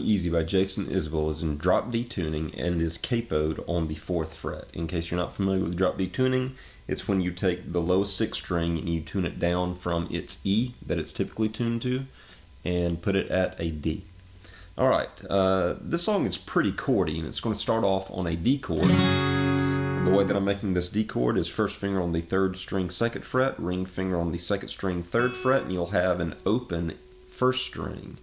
Easy by Jason Isbell is in drop D tuning and is capoed on the 4th fret. In case you're not familiar with drop D tuning, it's when you take the lowest 6th string and you tune it down from its E that it's typically tuned to and put it at a D. Alright, this song is pretty chordy, and it's going to start off on a D chord. The way that I'm making this D chord is first finger on the 3rd string 2nd fret, ring finger on the 2nd string 3rd fret, and you'll have an open 1st string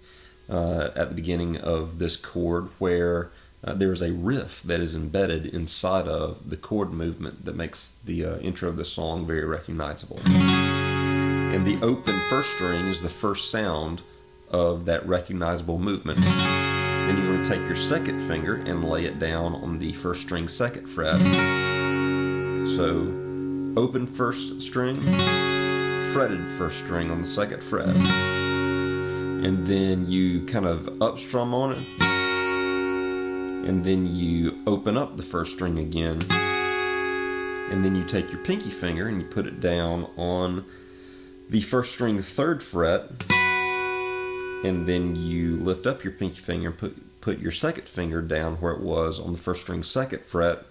at the beginning of this chord where there's a riff that is embedded inside of the chord movement that makes the intro of the song very recognizable. And the open 1st string is the first sound of that recognizable movement. Then you're going to take your 2nd finger and lay it down on the 1st string 2nd fret. So, open 1st string, fretted 1st string on the 2nd fret. And then you kind of upstrum on it. And then you open up the 1st string again. And then you take your pinky finger and you put it down on the 1st string 3rd fret. And then you lift up your pinky finger and put your 2nd finger down where it was on the 1st string 2nd fret.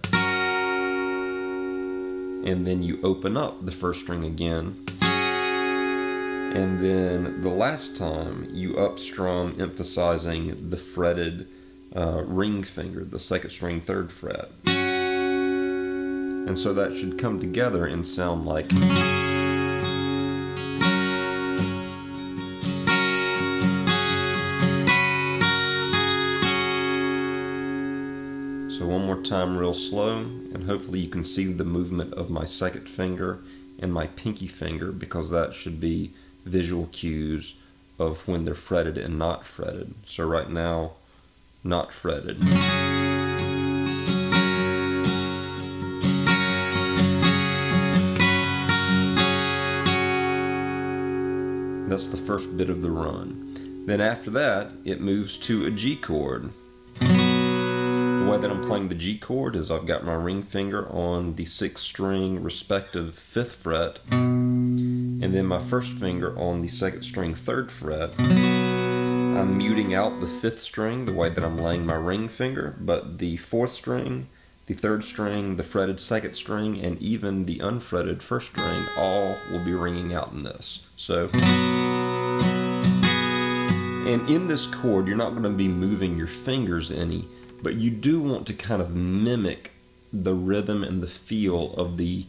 And then you open up the 1st string again. And then the last time you upstrum, emphasizing the fretted ring finger, the 2nd string 3rd fret. And so that should come together and sound like... So one more time real slow, and hopefully you can see the movement of my 2nd finger and my pinky finger, because that should be visual cues of when they're fretted and not fretted. So right now, not fretted. That's the first bit of the run. Then after that, it moves to a G chord. The way that I'm playing the G chord is I've got my ring finger on the 6th string respective 5th fret, and then my 1st finger on the 2nd string 3rd fret. I'm muting out the 5th string the way that I'm laying my ring finger, but the 4th string, the 3rd string, the fretted 2nd string, and even the unfretted 1st string all will be ringing out in this. So, and in this chord you're not going to be moving your fingers any, but you do want to kind of mimic the rhythm and the feel of the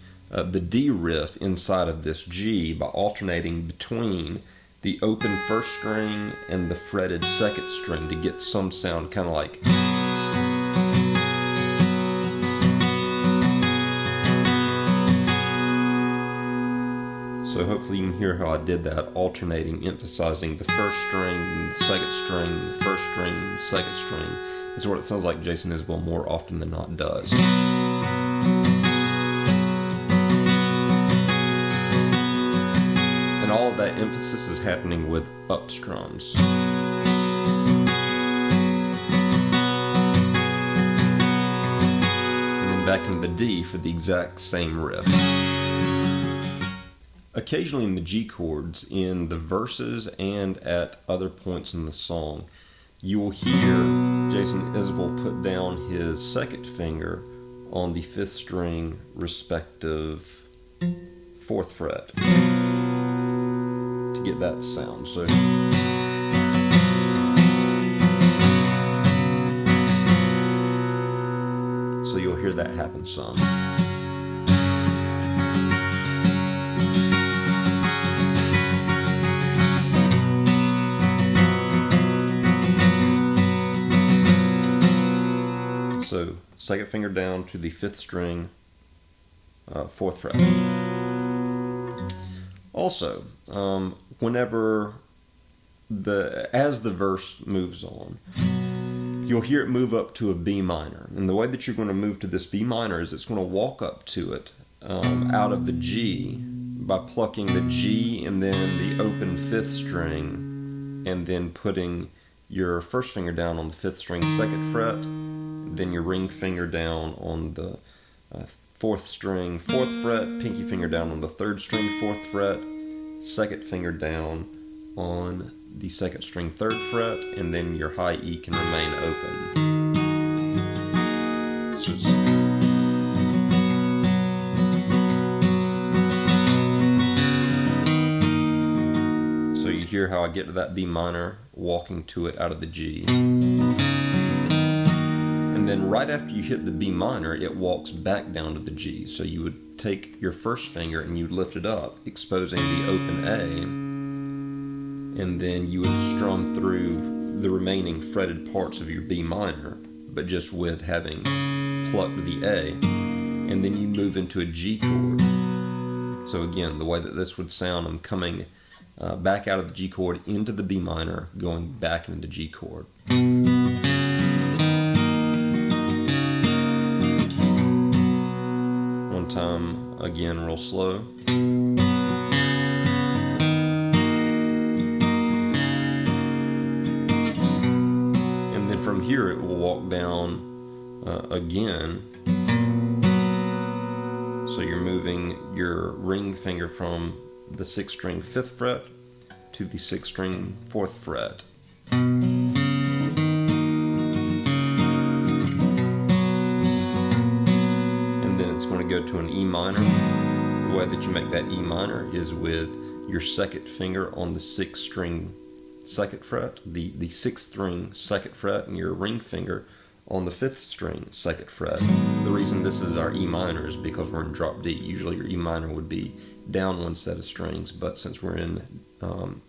D riff inside of this G by alternating between the open 1st string and the fretted 2nd string to get some sound kind of like... So hopefully you can hear how I did that, alternating, emphasizing the 1st string, the 2nd string, the 1st string, the 2nd string. It's what it sounds like Jason Isbell more often than not does. And all of that emphasis is happening with upstrums. And then back into the D for the exact same riff. Occasionally in the G chords, in the verses and at other points in the song, you will hear Jason Isbell put down his 2nd finger on the 5th string respective 4th fret to get that sound. So you'll hear that happen some. So, 2nd finger down to the 5th string, 4th fret. Also, whenever as the verse moves on, you'll hear it move up to a B minor. And the way that you're going to move to this B minor is it's going to walk up to it out of the G by plucking the G and then the open 5th string, and then putting your 1st finger down on the 5th string 2nd fret, then your ring finger down on the 4th string 4th fret, pinky finger down on the 3rd string 4th fret, 2nd finger down on the second string 3rd fret, and then your high E can remain open. So you hear how I get to that B minor, walking to it out of the G. And then right after you hit the B minor, it walks back down to the G. So you would take your first finger and you'd lift it up, exposing the open A, and then you would strum through the remaining fretted parts of your B minor, but just with having plucked the A, and then you move into a G chord. So again, the way that this would sound, I'm coming back out of the G chord into the B minor, going back into the G chord. One time, again, real slow. And then from here it will walk down again. So you're moving your ring finger from the 6th string 5th fret to the 6th string 4th fret. And then it's going to go to an E minor. The way that you make that E minor is with your 2nd finger on the 6th string 2nd fret, the 6th string 2nd fret, and your ring finger on the 5th string 2nd fret. The reason this is our E minor is because we're in drop D. Usually your E minor would be down one set of strings, but since we're in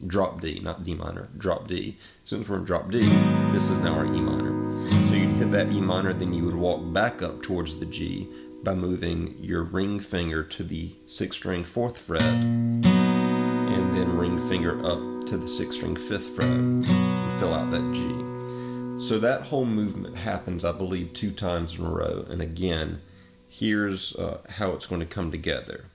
drop D, not D minor, drop D. Since we're in drop D, this is now our E minor. So you'd hit that E minor, then you would walk back up towards the G by moving your ring finger to the 6th string 4th fret, and then ring finger up to the 6th string 5th fret, and fill out that G. So that whole movement happens, I believe, 2 times in a row. And again, here's how it's going to come together.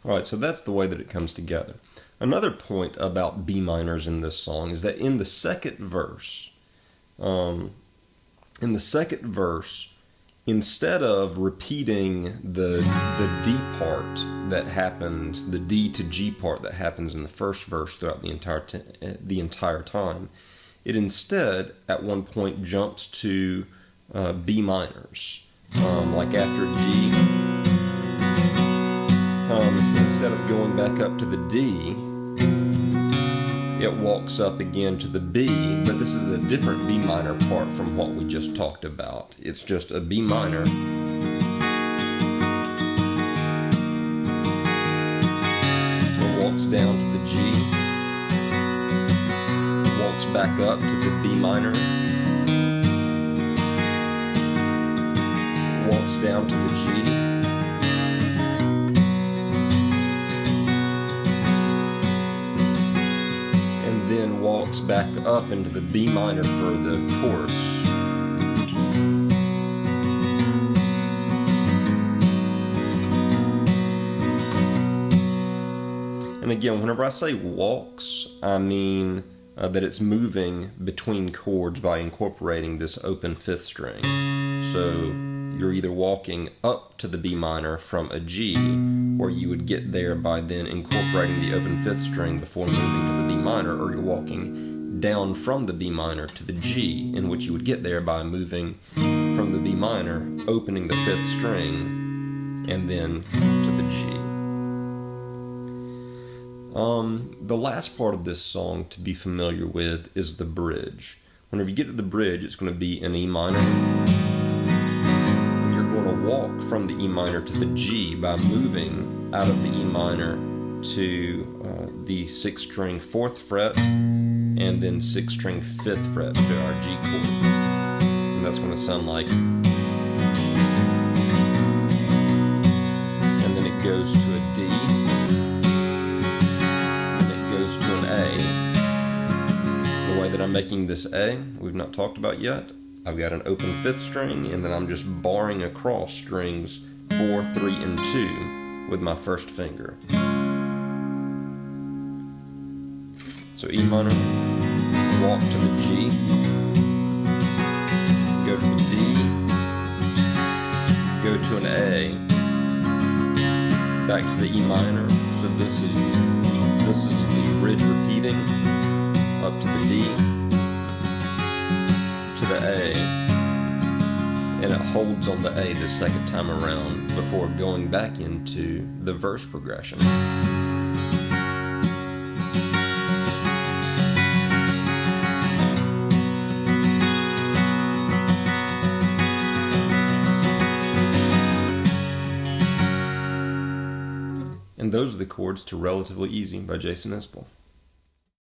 Alright, so that's the way that it comes together. Another point about B minors in this song is that in the second verse, instead of repeating the D part that happens, the D to G part that happens in the first verse throughout the entire time, it instead at one point jumps to B minors, like after G. Instead of going back up to the D, it walks up again to the B, but this is a different B minor part from what we just talked about. It's just a B minor. It walks down to the G, walks back up to the B minor, walks down to the G, then walks back up into the B minor for the chorus. And again, whenever I say walks, I mean that it's moving between chords by incorporating this open 5th string. So you're either walking up to the B minor from a G, or you would get there by then incorporating the open 5th string before moving to the B minor, or you're walking down from the B minor to the G, in which you would get there by moving from the B minor, opening the 5th string, and then to the G. The last part of this song to be familiar with is the bridge. Whenever you get to the bridge, it's going to be an E minor. And you're going to walk from the E minor to the G by moving out of the E minor to the 6th string 4th fret, and then 6th string 5th fret to our G chord. And that's going to sound like. And then it goes to a D, and it goes to an A. The way that I'm making this A, we've not talked about yet. I've got an open 5th string, and then I'm just barring across strings 4, 3, and 2 with my first finger. So E minor, walk to the G, go to the D, go to an A, back to the E minor. So this is the bridge repeating up to the D, to the A, and it holds on the A the second time around before going back into the verse progression. And those are the chords to Relatively Easy by Jason Isbell.